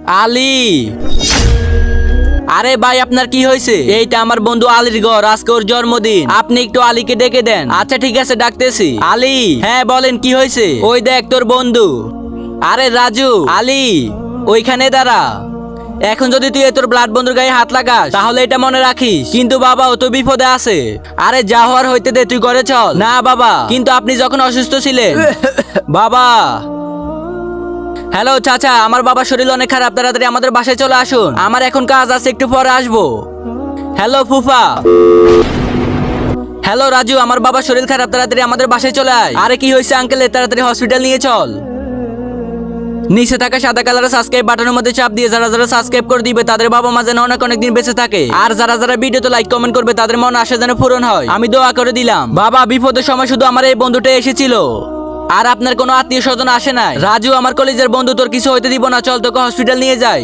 আলী, আরে ভাই আপনার কি হয়েছে? এইটা আমার বন্ধু আলীর ঘর, আজকে ওর জন্মদিন, আপনি একটু আলীকে ডেকে দেন। আচ্ছা ঠিক আছে, ডাকতেছি। আলী, হ্যাঁ বলেন কি হয়েছে? ওই দেখ তোর বন্ধু। আরে রাজু, আলী ওইখানে দাঁড়া। এখন যদি তুই তোর ব্লাড বন্ধুর গায়ে হাত লাগাস তাহলে এটা মনে রাখিস, কিন্তু বাবা ও তো বিপদে আছে। আরে যা হওয়ার হইতে দে, তুই ঘরে চল। না বাবা, কিন্তু আপনি যখন অসুস্থ ছিলেন বাবা। হ্যালো চাচা, আমার বাবার শরীর অনেক খারাপ, তাড়াতাড়ি আমাদের বাসায় চলে আসুন, আমার এখন কাজ আছে, একটু পরে আসবো। হ্যালো ফুফা। হ্যালো রাজু, আমার বাবার শরীর খারাপ, তাড়াতাড়ি আমাদের বাসায় চলে আয়। আরে কি হয়েছে আঙ্কেলের? তাড়াতাড়ি হসপিটাল নিয়ে চল। নিচে থাকা সাদা কালারের সাবস্ক্রাইব বাটনের মধ্যে চাপ দিয়ে যারা যারা সাবস্ক্রাইব করে দিবে তাদের বাবা মা যেন অনেক অনেক দিন বেঁচে থাকে, আর যারা যারা ভিডিওতে লাইক কমেন্ট করবে তাদের মন আশা যেন পূরণ হয়, আমি দোয়া করে দিলাম। বাবা বিপদের সময় শুধু আমার এই বন্ধুটা এসেছিল, আর আপনার কোনো আত্মীয় স্বজন আসে নাই। রাজু আমার কলেজের বন্ধু, তোর কিছু হইতে দিব না, চল তোকে হসপিটাল নিয়ে যাই।